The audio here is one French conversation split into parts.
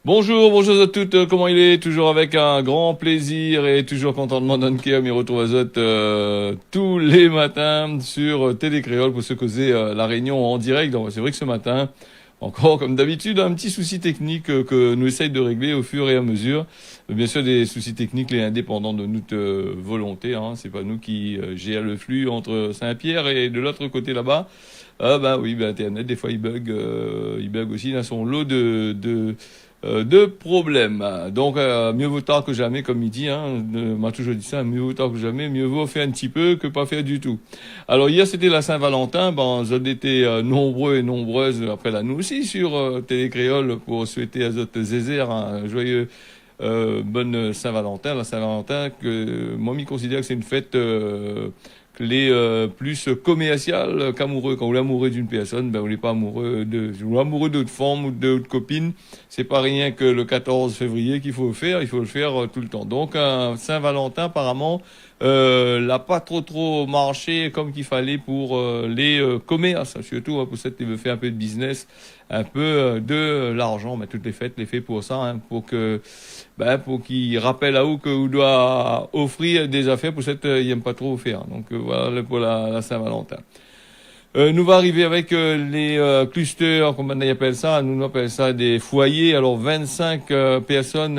Bonjour à toutes, comment il est? Toujours avec un grand plaisir et toujours content de m'en donner, me retrouve à Zot tous les matins sur Télé Créole pour se causer la réunion en direct. Donc c'est vrai que ce matin, encore comme d'habitude, un petit souci technique que nous essayons de régler au fur et à mesure. Bien sûr, des soucis techniques les indépendants de notre volonté, hein. C'est pas nous qui gèrent le flux entre Saint-Pierre et de l'autre côté là-bas. Ah bah oui, bah Internet, des fois il bug aussi, il a son lot de problèmes. Donc, mieux vaut tard que jamais, comme il dit, hein, m'a toujours dit ça, mieux vaut tard que jamais, mieux vaut faire un petit peu que pas faire du tout. Alors, hier, c'était la Saint-Valentin, ben, vous été nombreux et nombreuses, après là, nous aussi, sur Télé Créole, pour souhaiter à Zot Zézère un joyeux bonne Saint-Valentin. La Saint-Valentin, que moi, je considère que c'est une fête les plus commercial qu'amoureux. Quand vous êtes amoureux d'une personne, ben vous n'êtes pas amoureux ou amoureux d'autres femmes ou d'autres copines. C'est pas rien que le 14 février qu'il faut faire, il faut le faire tout le temps. Donc Saint-Valentin apparemment l'a pas trop marché comme qu'il fallait pour les commerces, surtout pour ceux qui veulent faire un peu de business, un peu de l'argent. Mais toutes les fêtes, les fait pour ça, hein, pour qu'ils rappellent à vous que vous doit offrir des affaires pour cette ils n'aiment pas trop offrir. Donc voilà pour la Saint-Valentin. Nous va arriver avec les clusters, comme on appelle ça. Nous appelle ça des foyers. Alors 25 personnes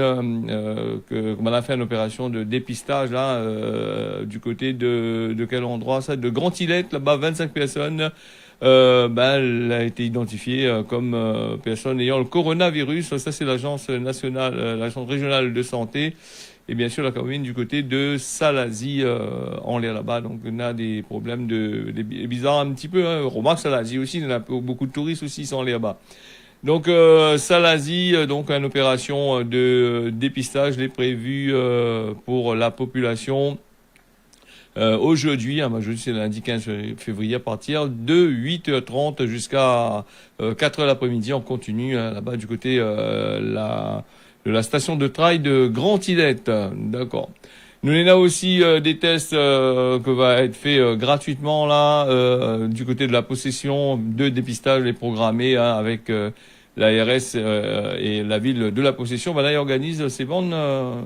comme on a fait une opération de dépistage là du côté de quel endroit ça? De Grand-Îlette là-bas, 25 personnes. Elle a été identifiée comme personne ayant le coronavirus. Ça, c'est l'agence nationale, l'agence régionale de santé. Et bien sûr, la commune du côté de Salazie, en l'air là-bas. Donc, on a des problèmes bizarres un petit peu, hein. Remarque, Salazie aussi, on a beaucoup de touristes aussi, sont allés là-bas. Donc, Salazie, donc, une opération de dépistage, est prévue, pour la population. Aujourd'hui, jeudi c'est lundi 15 février, à partir de 8h30 jusqu'à 4h l'après-midi, on continue là-bas du côté de la station de trail de Grand-Îlette. D'accord. Nous on a aussi des tests que va être fait gratuitement là du côté de la possession de dépistage les programmés, hein, avec l'ARS et la ville de la possession. Là, ils organisent ces bandes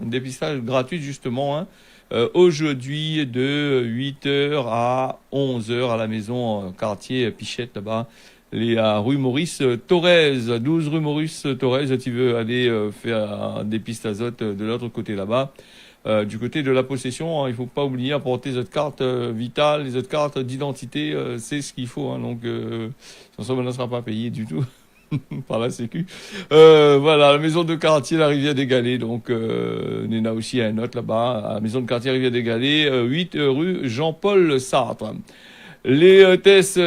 dépistage gratuites justement, hein, aujourd'hui de 8h à 11h à la maison quartier Pichette là-bas, rue Maurice Thorez, 12 rue Maurice Thorez. Tu veux aller faire un dépistage de l'autre côté là-bas, du côté de la possession, hein. Il faut pas oublier apporter les autres cartes vitales, les autres cartes d'identité, c'est ce qu'il faut, hein. Donc sans ça, on ne sera pas payé du tout par la Sécu. Voilà, la maison de quartier, la Rivière des Galets. Donc, il y en a aussi un autre là-bas, à la maison de quartier Rivière des Galets, 8 rue Jean-Paul Sartre. Les tests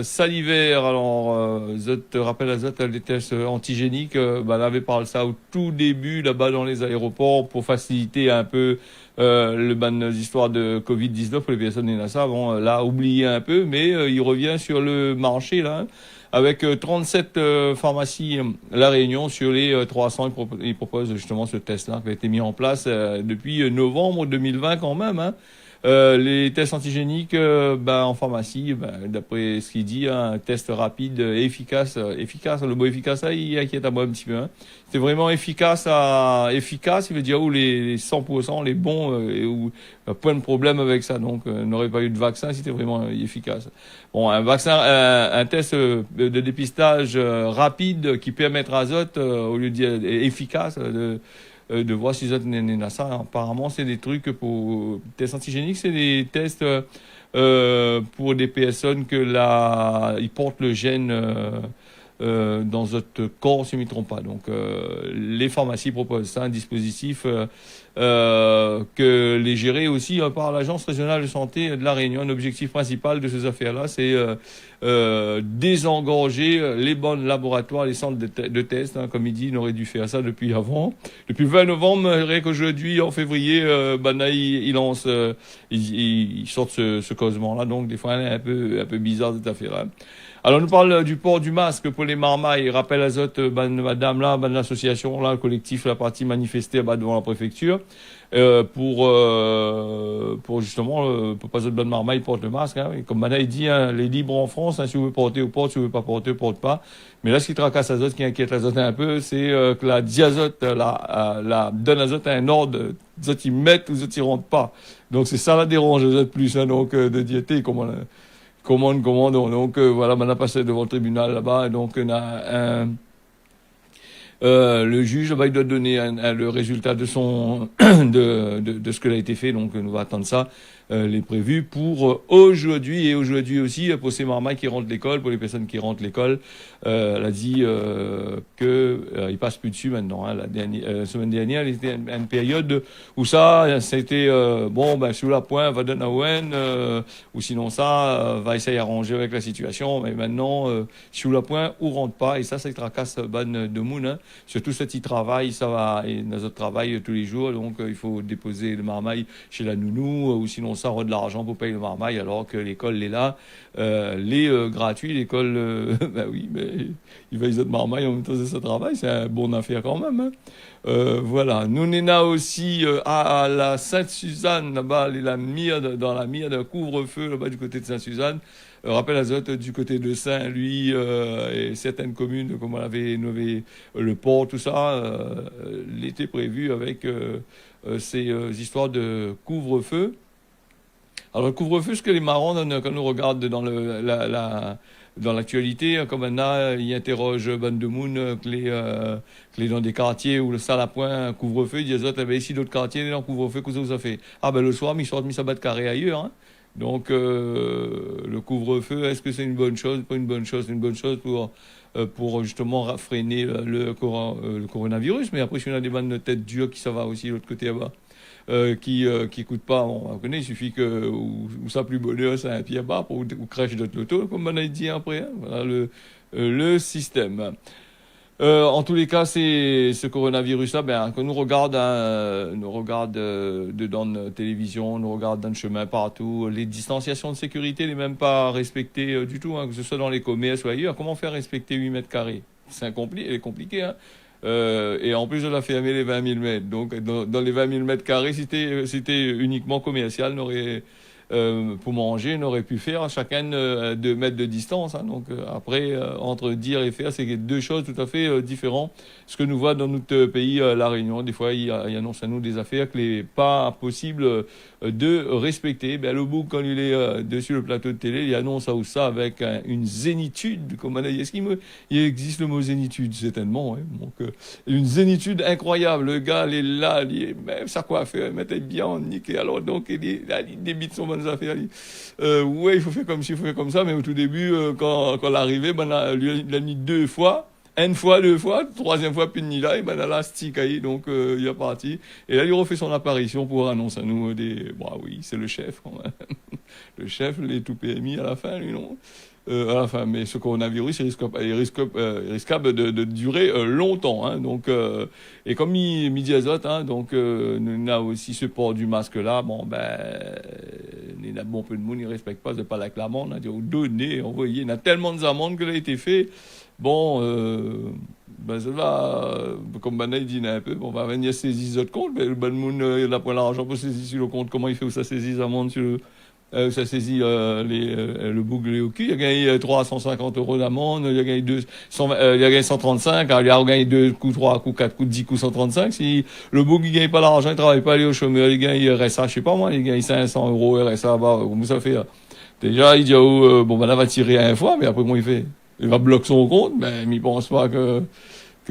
salivaires, alors, je te rappelle à Zot, les tests antigéniques, là, avait parlé ça au tout début, là-bas dans les aéroports, pour faciliter un peu les histoires de Covid-19 pour les personnes qui ça. Bon, là, oublié un peu, mais il revient sur le marché, là, hein, avec 37 pharmacies La Réunion sur les 300. Ils proposent justement ce test-là qui a été mis en place depuis novembre 2020 quand même, hein. Les tests antigéniques, en pharmacie, d'après ce qu'il dit, hein, un test rapide, efficace. Le mot efficace, là, il inquiète à moi un petit peu, hein. C'est vraiment efficace, il veut dire où les 100%, les bons, et où point de problème avec ça. Donc, n'aurait pas eu de vaccin si c'était vraiment efficace. Bon, un test de dépistage rapide qui permettra à Zot, au lieu de dire efficace, de voir si ça a ça. Apparemment, c'est des trucs pour tests antigéniques, c'est des tests pour des personnes ils portent le gène dans votre corps, si je ne me trompe pas. Donc, les pharmacies proposent ça, un dispositif que les gérés aussi par l'Agence régionale de santé de La Réunion. Un objectif principal de ces affaires-là, c'est désengorger les bons laboratoires, les centres de tests, hein. Comme il dit, il aurait dû faire ça depuis avant. Depuis le 20 novembre, rien qu'aujourd'hui, en février, il lance, il sort ce causement-là. Donc, des fois, elle est un peu bizarre, cette affaire-là. Alors, on nous parle du port du masque pour les marmailles. Rappel azote, madame là, l'association là, le collectif, la partie manifestée devant la préfecture. Pour justement, pour pas de bonne marmaille, porte le masque. Hein. Et comme Bana il dit, hein, les libres en France, hein, si vous voulez porter, vous portez, si vous voulez pas porter, porte pas. Mais là, ce qui tracasse l'azote, ce qui inquiète l'azote un peu, c'est que la diazote, la donne azote a un ordre, les autres ils mettent, les autres ils rentrent pas. Donc c'est ça la dérange, les autres plus, hein, donc de diété, commande. Donc voilà, on a passé devant le tribunal là-bas, et donc on a un le juge, il doit donner le résultat de son de ce que a été fait. Donc, nous va attendre ça, les prévus pour aujourd'hui et aujourd'hui aussi pour ces marmailles qui rentrent l'école, pour les personnes qui rentrent l'école. Elle a dit que il passe plus dessus maintenant. Hein, la semaine dernière, il était une période où ça a été bon, ben sous la pointe, va donner ou sinon ça va essayer d'arranger avec la situation. Mais maintenant, sous la pointe ou rentre pas, et ça tracasse ban de Moon. Hein. Surtout ceux qui travaillent, ça va, et dans notre travail tous les jours, donc il faut déposer le marmaille chez la nounou, ou sinon ça rend de l'argent pour payer le marmaille, alors que l'école est là, gratuit, l'école, ben oui, mais il va les autres marmailles en même temps c'est ce travail, c'est un bon affaire quand même. Hein. Voilà, nous on a aussi à la Sainte-Suzanne, là-bas, dans la mire d'un couvre-feu, là-bas du côté de Sainte-Suzanne. Rappel azote du côté de Saint-Louis et certaines communes, comme on avait nommé le port, tout ça, l'été prévu avec ces histoires de couvre-feu. Alors le couvre-feu, ce que les marrons, quand nous regarde dans l'actualité, comme maintenant, ils interrogent Ban de Moon, que les dans des quartiers où le salle à point couvre-feu, ils disent autres, eh ben, ici d'autres quartiers, dans couvre-feu, qu'est-ce que ça fait? Ah ben le soir, ils sortent, mis ça bat de carré ailleurs, hein. Donc le couvre-feu, est-ce que c'est une bonne chose? Pas une bonne chose, c'est une bonne chose pour justement freiner le coronavirus. Mais après, si on a des bandes de tête dures qui ça va aussi de l'autre côté là-bas, qui écoutent pas, on connaît, il suffit que ou ça plus bonheur, c'est un pied bas pour ou crèche de l'auto, comme on a dit après. Hein, voilà le système. En tous les cas, c'est ce coronavirus-là, ben, quand nous regarde dedans la télévision, nous regarde dans le chemin partout, les distanciations de sécurité n'est même pas respectées du tout, hein, que ce soit dans les commerces ou ailleurs. Comment faire respecter 8 mètres carrés? C'est compliqué, hein. Et en plus, on a fermé les 20 000 mètres. Donc, dans les 20 000 mètres carrés, si c'était uniquement commercial, pour manger, on aurait pu faire chacun 2 mètres de distance. Hein. Donc après, entre dire et faire, c'est deux choses tout à fait différentes. Ce que nous voit dans notre pays, La Réunion, des fois, il annonce à nous des affaires qu'il n'est pas possible de respecter. Ben, le bouc, quand il est dessus le plateau de télé, il annonce ça ou ça avec une zénitude. Comme on a dit, il existe le mot zénitude, certainement. Hein. Donc, une zénitude incroyable. Le gars, il est là, il est, même sa coiffure, il mettait bien niqué. Alors, donc, il débite son bonnes affaires. Ouais, il faut faire comme ci, il faut faire comme ça. Mais au tout début, quand l'arrivée, ben, il a mis 2 fois. Une fois, 2 fois, troisième fois, puis ni là, et ben là, stick donc il est parti. Et là, il refait son apparition pour annoncer à nous bah oui, c'est le chef, quand même. Le chef, les tout PMI à la fin, lui, non? À la fin, mais ce coronavirus, il risquable de durer longtemps, hein. Donc, et comme il dit azote, hein, donc, nous a aussi ce port du masque là, bon, ben, il y a bon peu de monde, il respecte pas, c'est pas avec l'amende, hein, donné, envoyé, il y a tellement d'amendes que l'a été fait. Bon, ben ça va, comme Bana il dit un peu, bon, on va venir saisir votre compte, mais le bon monde, il a pas l'argent pour saisir sur le compte, comment il fait où ça saisit les amendes sur ça saisit le boucle au cul, il a gagné 350 euros d'amende, il a gagné il a gagné 135, alors il a gagné 2 coups, 3 coups, 4 coups, 10 coups, 135, si le boucle il gagne pas l'argent, il travaille pas, aller au chômeur, il gagne RSA, je sais pas moi, il gagne 500 euros RSA, bah, comment ça fait, là? Déjà, il dit, bon, ben là, va tirer à 1 fois, mais après, comment il fait? Il va bloquer son compte, mais il pense pas que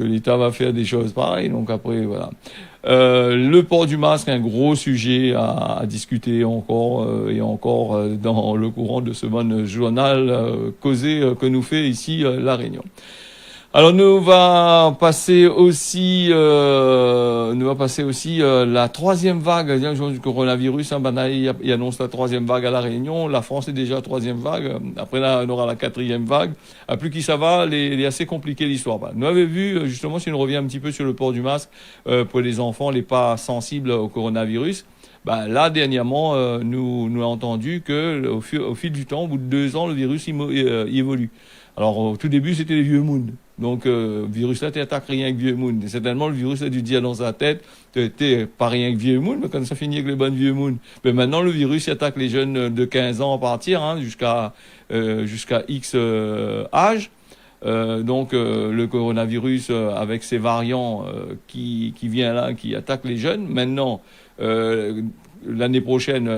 l'État va faire des choses pareilles. Donc après, voilà. Le port du masque, un gros sujet à discuter encore et encore dans le courant de ce bon journal causé que nous fait ici La Réunion. Alors nous va passer aussi la troisième vague du coronavirus. Hein, il annonce la troisième vague à La Réunion. La France est déjà troisième vague. Après là, on aura la quatrième vague. À plus qui ça va, il est assez compliqué l'histoire. Nous avons vu justement, si on revient un petit peu sur le port du masque pour les enfants, les pas sensibles au coronavirus. Là, dernièrement, nous avons entendu que au fil du temps, au bout de 2 ans, le virus il évolue. Alors, au tout début, c'était les vieux mounes. Donc, le virus là, t'attaques rien que vieux mounes. Et certainement, le virus a dû dire dans sa tête, t'es pas rien que vieux mounes, mais quand ça finit avec les bonnes vieux mounes. Mais maintenant, le virus, il attaque les jeunes de 15 ans à partir, hein, jusqu'à X âge. Le coronavirus avec ses variants qui vient là, qui attaque les jeunes. Maintenant, l'année prochaine,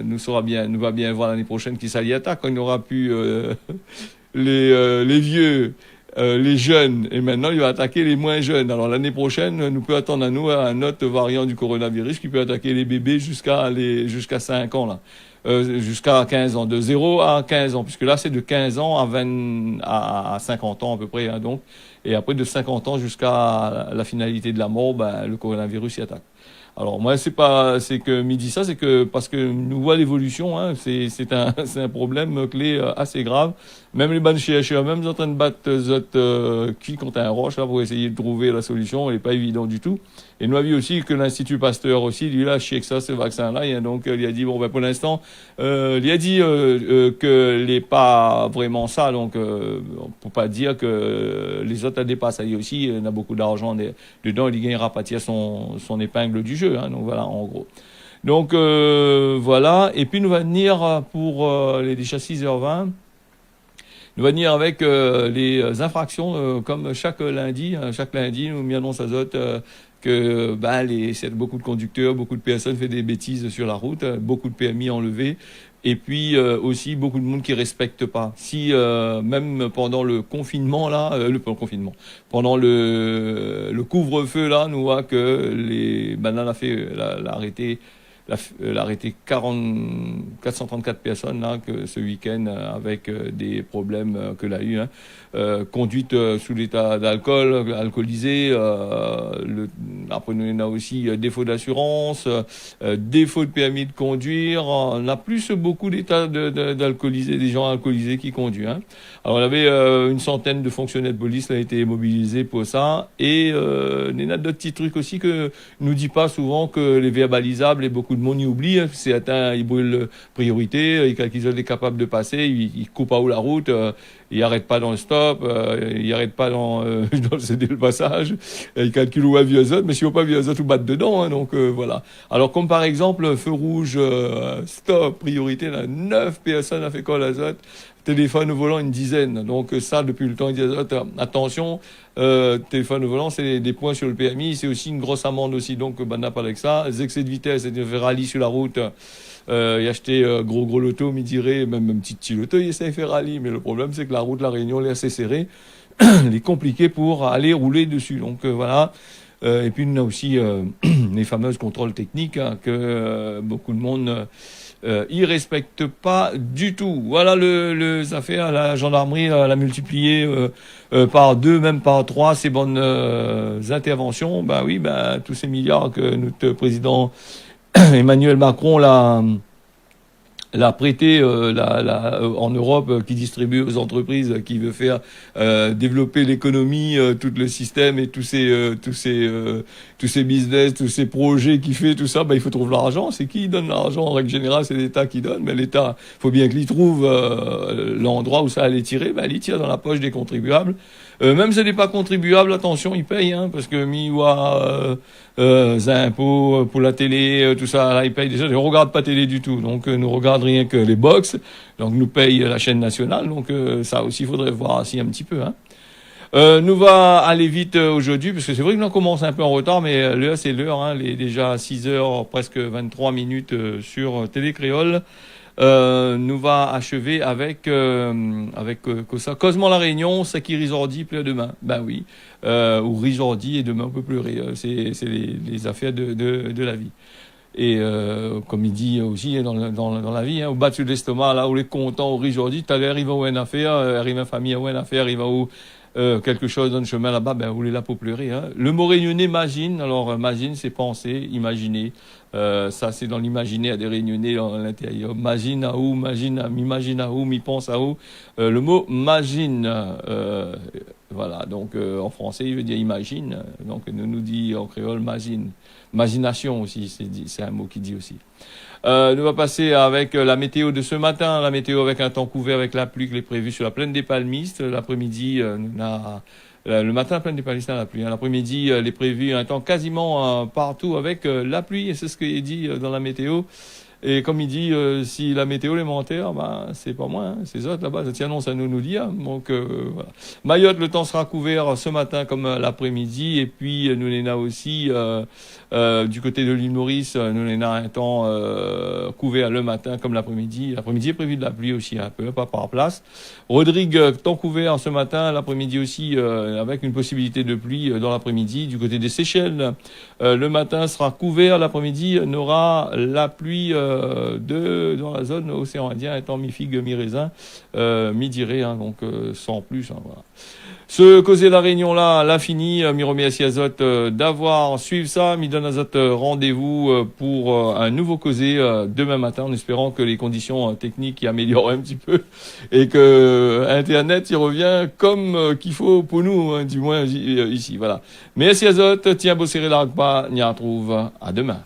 nous va bien voir l'année prochaine qui ça y attaque. Quand il n'aura plus les vieux, les jeunes, et maintenant il va attaquer les moins jeunes. Alors l'année prochaine, nous peut attendre à nous un autre variant du coronavirus qui peut attaquer les bébés jusqu'à 5 ans là. Jusqu'à 15 ans, de 0 à 15 ans, puisque là c'est de 15 ans à 50 ans à peu près, hein, donc, et après de 50 ans jusqu'à la finalité de la mort, ben, le coronavirus y attaque. Alors moi c'est que me dit ça, c'est que parce que nous voit l'évolution, hein, c'est un problème clé assez grave. Même les bandes chez même en train de battre qui contre un roche là pour essayer de trouver la solution, elle est pas évident du tout. Et nous avons vu aussi que l'Institut Pasteur aussi, lui là, chier que ça, ce vaccin-là, et donc il a dit bon ben pour l'instant, il a dit que n'est pas vraiment ça, donc on peut pas dire que les autres la dépassent. Il y a aussi, il a beaucoup d'argent dedans, il gagnera pas tirer son épingle du jeu, hein, donc voilà en gros. Donc voilà, et puis nous va venir pour les déjà 6h20. Nous va venir avec les infractions comme chaque lundi. Chaque lundi, nous m'annonce Azote que c'est beaucoup de conducteurs, beaucoup de personnes font des bêtises sur la route, beaucoup de PMI enlevés, et puis aussi beaucoup de monde qui respecte pas. Si même pendant le confinement là, pendant le couvre-feu là, nous voit que l'arrêté 434 personnes là que ce week-end avec des problèmes qu'elle a eu, hein. Conduite sous l'état d'alcool, alcoolisé, après nous a aussi défaut d'assurance, défaut de permis de conduire, on a plus beaucoup d'états d'alcoolisés, des gens alcoolisés qui conduisent, hein. Alors on avait une centaine de fonctionnaires de police qui ont été mobilisés pour ça, et il y a d'autres petits trucs aussi que nous dit pas souvent, que les verbalisables et beaucoup de monde y oublie, hein. C'est atteint, ils brûlent priorité, quand ils sont capables de passer, ils coupent à haut la route, ils n'arrêtent pas dans le stop, ils n'arrêtent pas dans le céder le passage, ils calculent où à Vieux-Azote, mais si on pas Vieux-Azote, ou battent dedans, hein, donc voilà. Alors comme par exemple, feu rouge, stop, priorité, là, 9 personnes a fait col azote, téléphone au volant une dizaine, donc ça depuis le temps, ils disent attention, téléphone au volant c'est des points sur le PMI, c'est aussi une grosse amende aussi, donc n'a pas avec ça, les excès de vitesse, c'est de faire rallye sur la route, il a acheté gros loto, me dirait, même un petit loto, il essaie de faire rallye, mais le problème c'est que la route, la Réunion, elle est assez serrée, elle est compliquée pour aller rouler dessus, donc voilà. Et puis on a aussi les fameuses contrôles techniques, hein, que beaucoup de monde y respecte pas du tout. Voilà les affaires. La gendarmerie elle a multiplié par 2, même par 3 ces bonnes interventions. Ben oui, tous ces milliards que notre président Emmanuel Macron l'a prêté en Europe, qui distribue aux entreprises, qui veut faire développer l'économie, tout le système et tous ces business, tous ces projets qu'il fait, tout ça, il faut trouver l'argent. C'est qui donne l'argent? En règle générale, c'est l'État qui donne, mais l'État, faut bien qu'il trouve l'endroit où ça allait tirer. Il tire dans la poche des contribuables. Même si ce n'est pas contribuable, attention, ils payent, hein, parce que impôts pour la télé, tout ça, là, ils payent déjà. On regarde pas télé du tout, donc nous regarde rien que les box, donc nous paye la chaîne nationale, donc ça aussi, il faudrait voir ainsi un petit peu, hein. Nous va aller vite aujourd'hui, parce que c'est vrai que l'on commence un peu en retard, mais l'heure c'est l'heure, hein, déjà 6h, presque 23 minutes sur Télé Créole. Nous va achever avec ça. Cosement la Réunion, c'est qui Rizordi pleure demain. Ben oui. Ou Rizordi et demain on peut pleurer. C'est les affaires de la vie. Et comme il dit aussi dans la vie, hein, au bas de l'estomac, là où les contents au Rizordi, tu arrives à une affaire, arrive à famille à une affaire, arrive à où quelque chose dans le chemin là-bas, vous est là pour pleurer, hein. Le mot réunionnais, imagine. Alors, imagine, c'est penser, imaginer. Ça, c'est dans l'imaginaire des réunionnais dans l'intérieur. Imagine à où, m'imagine à où, m'y pense à où. Le mot imagine, Voilà, donc en français, il veut dire imagine. Donc nous dit en créole imagine. Imagination aussi, c'est un mot qui dit aussi. Nous va passer avec la météo de ce matin. La météo avec un temps couvert avec la pluie qui est prévue sur la plaine des Palmistes. L'après-midi, le matin, plaine des Palmistes, la pluie. L'après-midi, il est prévu un temps quasiment partout avec la pluie. Et c'est ce qui est dit dans la météo. Et comme il dit, si la météo élémentaire, ben, c'est pas moi, hein, c'est ça là-bas, ça annonce à nous dire. Donc voilà. Mayotte, le temps sera couvert ce matin comme l'après-midi. Et puis nous l'en a aussi du côté de l'île Maurice, nous l'en a un temps couvert le matin comme l'après-midi. L'après-midi est prévu de la pluie aussi un peu, pas par place. Rodrigue, temps couvert ce matin, l'après-midi aussi avec une possibilité de pluie dans l'après-midi. Du côté des Seychelles, le matin sera couvert, l'après-midi n'aura la pluie dans la zone océan Indien étant mi-figue, mi-raisin, mi-diré, hein, donc sans plus. Hein, voilà. Ce causer la réunion là, l'a fini. Mi remercie Azote d'avoir suivi ça. Mi donne Azote rendez-vous pour un nouveau causé demain matin, en espérant que les conditions techniques y améliorent un petit peu et que Internet y revient comme qu'il faut pour nous, hein, du moins ici. Voilà. Merci Azote. Tiens, beau serré la pas. On y retrouve à demain.